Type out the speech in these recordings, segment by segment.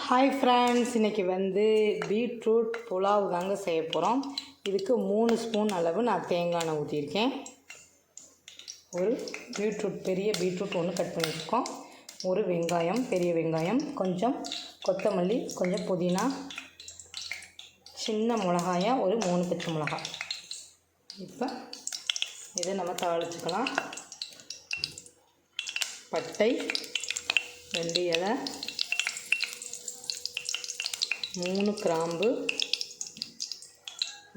Hi friends, இன்றைக்கி beetroot pulao தாங்க செய்ய போகிறோம். இதுக்கு 3 ஸ்பூன் அளவு நான் தேங்காய் எண்ணெய் ஊற்றியிருக்கேன். ஒரு பெரிய பீட்ரூட் ஒன்று கட் பண்ணி வச்சுருக்கோம். ஒரு வெங்காயம், பெரிய வெங்காயம், கொஞ்சம் கொத்தமல்லி, கொஞ்சம் புதினா, சின்ன மிளகாயம் ஒரு 3 பச்சை மிளகாய். இப்போ இதை நம்ம தாளிச்சுக்கலாம். பட்டை 2 இலை, 3 கிராம்பு,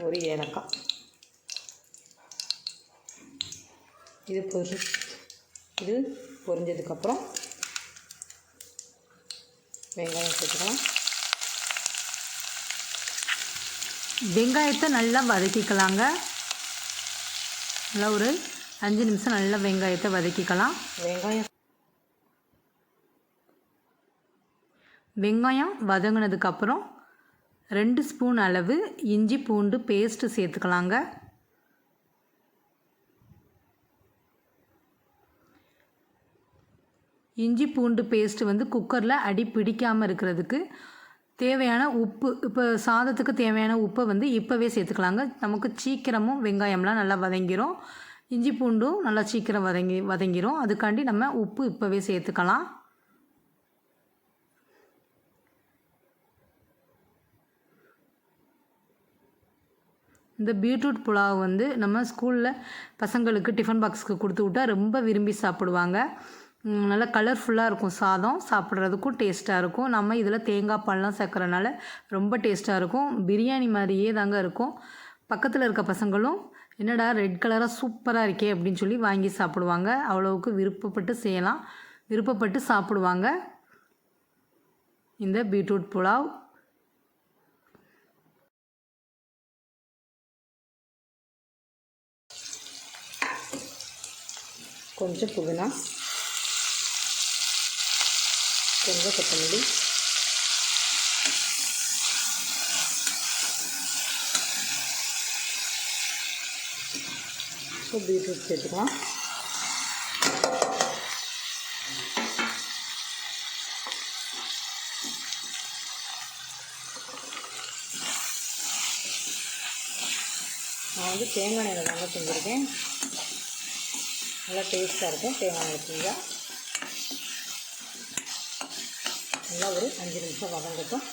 ஒரு ஏலக்காய். இது பொரிஞ்சதுக்கப்புறம் வெங்காயம் சேர்த்துக்கலாம். வெங்காயத்தை நல்லா வதக்கிக்கலாங்க. நல்லா ஒரு 5 நிமிஷம் நல்லா வெங்காயத்தை வதக்கிக்கலாம். வெங்காயம் வதங்கினதுக்கப்புறம் 2 ஸ்பூன் அளவு இஞ்சி பூண்டு பேஸ்ட்டு சேர்த்துக்கலாங்க. இஞ்சி பூண்டு பேஸ்ட்டு குக்கரில் அடி பிடிக்காமல் இருக்கிறதுக்கு தேவையான உப்பு, இப்போ சாதத்துக்கு தேவையான உப்பை இப்போவே சேர்த்துக்கலாங்க. நமக்கு சீக்கிரமும் வெங்காயம்லாம் நல்லா வதங்கிரும், இஞ்சி பூண்டும் நல்லா சீக்கிரம் வதங்கிரும். அதுக்காண்டி நம்ம உப்பு இப்போவே சேர்த்துக்கலாம். இந்த பீட்ரூட் புலாவ் நம்ம ஸ்கூலில் பசங்களுக்கு டிஃபன் பாக்ஸுக்கு கொடுத்து விட்டால் ரொம்ப விரும்பி சாப்பிடுவாங்க. நல்லா கலர்ஃபுல்லாக இருக்கும். சாதம் சாப்பிட்றதுக்கும் டேஸ்ட்டாக இருக்கும். நம்ம இதில் தேங்காய் பால்லாம் சேர்க்குறனால ரொம்ப டேஸ்ட்டாக இருக்கும். பிரியாணி மாதிரியே தாங்க இருக்கும். பக்கத்தில் இருக்க பசங்களும் என்னடா ரெட் கலராக சூப்பராக இருக்கே அப்படின்னு சொல்லி வாங்கி சாப்பிடுவாங்க. அவ்வளோவுக்கு விருப்பப்பட்டு சாப்பிடுவாங்க இந்த பீட்ரூட் புலாவ். கொஞ்சம் புதினா, கொஞ்சம் கொத்தமல்லி, பீட்ரூட் சேர்த்துக்கலாம். நான் தேங்காய் எண்ணெயில் தாங்க செஞ்சுருக்கேன். நல்லா டேஸ்ட்டாக இருக்கும். தேங்காய் எண்ணெய் செஞ்சால் நல்லா ஒரு 5 நிமிஷம் வதங்கட்டும்.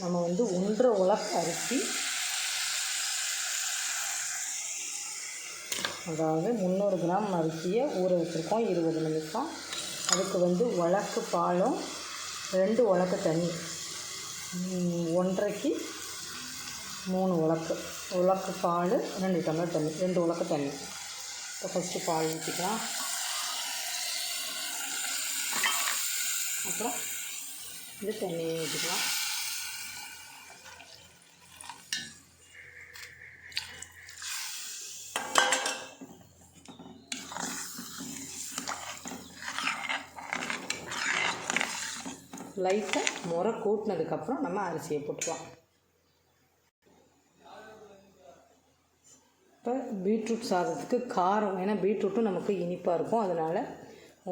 நம்ம 1.5 உலக்கு அரிசி, அதாவது 300 கிராம் அரிசியை ஊற வச்சுருக்கோம் 20 நிமிஷம். அதுக்கு உலக்கு பாலும் 2 உலக்கு தண்ணி, 1.5க்கு 3 உலக்கு பால், 2 டம்ளர் தண்ணி, 2 உலக்கு தண்ணி. இப்போ ஃபஸ்ட்டு பால் ஊற்றிக்கலாம். அப்புறம் இந்த தண்ணியை ஊற்றிக்கலாம். லைட்டாக முறை கூட்டினதுக்கப்புறம் நம்ம அரிசியை போட்டுக்கலாம். இப்போ பீட்ரூட் சாதத்துக்கு காரம், ஏன்னா பீட்ரூட்டும் நமக்கு இனிப்பாக இருக்கும். அதனால்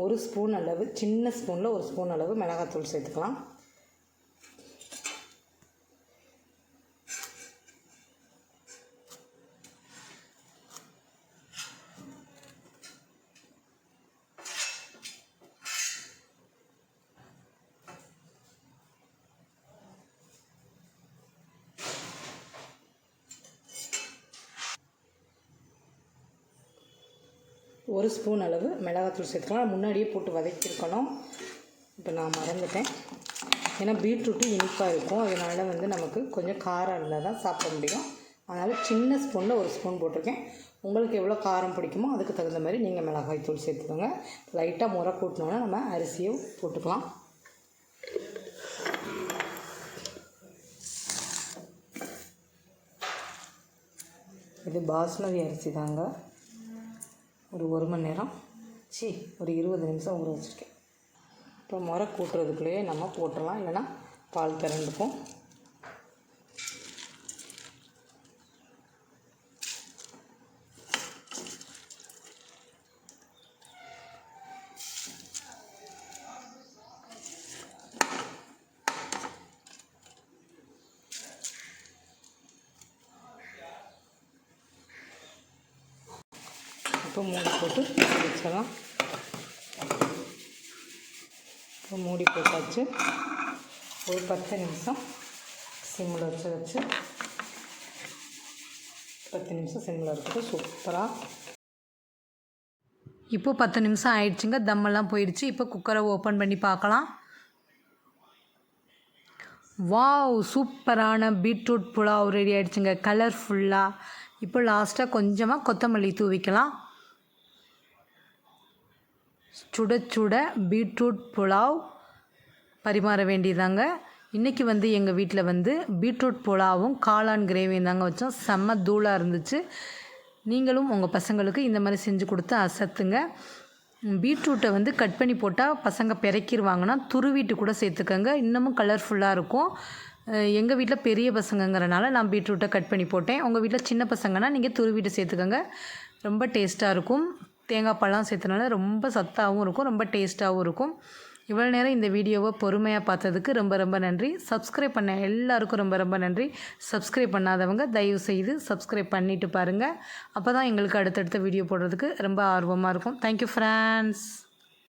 1 ஸ்பூன் அளவு, சின்ன ஸ்பூனில் 1 ஸ்பூன் அளவு மிளகாத்தூள் சேர்த்துக்கலாம். ஒரு ஸ்பூன் அளவு மிளகாத்தூள் சேர்த்துக்கலாம். முன்னாடியே போட்டு வதக்கியிருக்கணும். இப்போ நான் மறந்துட்டேன். ஏன்னா பீட்ரூட்டு இனிப்பாக இருக்கும். அதனால் நமக்கு கொஞ்சம் காரம் இருந்தால் தான் சாப்பிட முடியும். அதனால் சின்ன ஸ்பூனில் 1 ஸ்பூன் போட்டிருக்கேன். உங்களுக்கு எவ்வளோ காரம் பிடிக்குமோ அதுக்கு தகுந்த மாதிரி நீங்கள் மிளகாய் தூள் சேர்த்துக்கோங்க. லைட்டாக முறை கூட்டினோன்னா நம்ம அரிசியை போட்டுக்கலாம். இது பாஸ்மதி அரிசி தாங்க. ஒரு 1 மணி நேரம், ஒரு 20 நிமிஷம் ஊற வச்சுருக்கேன். இப்போ முறை கூட்டுறதுக்குள்ளேயே நம்ம போட்டுடலாம், இல்லைன்னா பால் திரண்டுக்கும். இப்போ மூடி போட்டு வச்சிடலாம். இப்போ மூடி போட்டாச்சு. ஒரு 10 நிமிஷம் சிம்மில் வச்சு 10 நிமிஷம் சிம்மில் இருக்குது. சூப்பராக. இப்போ 10 நிமிஷம் ஆயிடுச்சுங்க. தம்மெல்லாம் போயிடுச்சு. இப்போ குக்கரை ஓப்பன் பண்ணி பார்க்கலாம். வாவ், சூப்பரான பீட்ரூட் புலாவ் ரெடி ஆகிடுச்சுங்க, கலர்ஃபுல்லாக. இப்போ லாஸ்ட்டாக கொஞ்சமாக கொத்தமல்லி தூவிக்கலாம். சுட சுட பீட்ரூட் புலாவ் பரிமாற வேண்டியதாங்க. இன்றைக்கி வந்து எங்கள் வீட்டில் வந்து பீட்ரூட் புலாவும் காளான் கிரேவியும் தாங்க வச்சோம். செம்ம தூளாக இருந்துச்சு. நீங்களும் உங்கள் பசங்களுக்கு இந்த மாதிரி செஞ்சு கொடுத்து அசத்துங்க. பீட்ரூட்டை வந்து கட் பண்ணி போட்டால் பசங்க பிறக்கிடுவாங்கன்னா துருவிட்டு கூட சேர்த்துக்கங்க, இன்னமும் கலர்ஃபுல்லாக இருக்கும். எங்கள் வீட்டில் பெரிய பசங்கங்கிறனால நான் பீட்ரூட்டை கட் பண்ணி போட்டேன். உங்கள் வீட்டில் சின்ன பசங்கன்னா நீங்கள் துருவிட்டு சேர்த்துக்கோங்க. ரொம்ப டேஸ்ட்டாக இருக்கும். தேங்காய் பழம் சேர்த்தனால ரொம்ப சத்தாகவும் இருக்கும், ரொம்ப டேஸ்ட்டாகவும் இருக்கும். இவ்வளோ நேரம் இந்த வீடியோவை பொறுமையாக பார்த்ததுக்கு ரொம்ப ரொம்ப நன்றி. சப்ஸ்கிரைப் பண்ண எல்லாருக்கும் ரொம்ப ரொம்ப நன்றி. சப்ஸ்கிரைப் பண்ணாதவங்க தயவு செய்து சப்ஸ்கிரைப் பண்ணிவிட்டு பாருங்கள். அப்போ தான் எங்களுக்கு அடுத்தடுத்த வீடியோ போடுறதுக்கு ரொம்ப ஆர்வமாக இருக்கும். Thank you friends.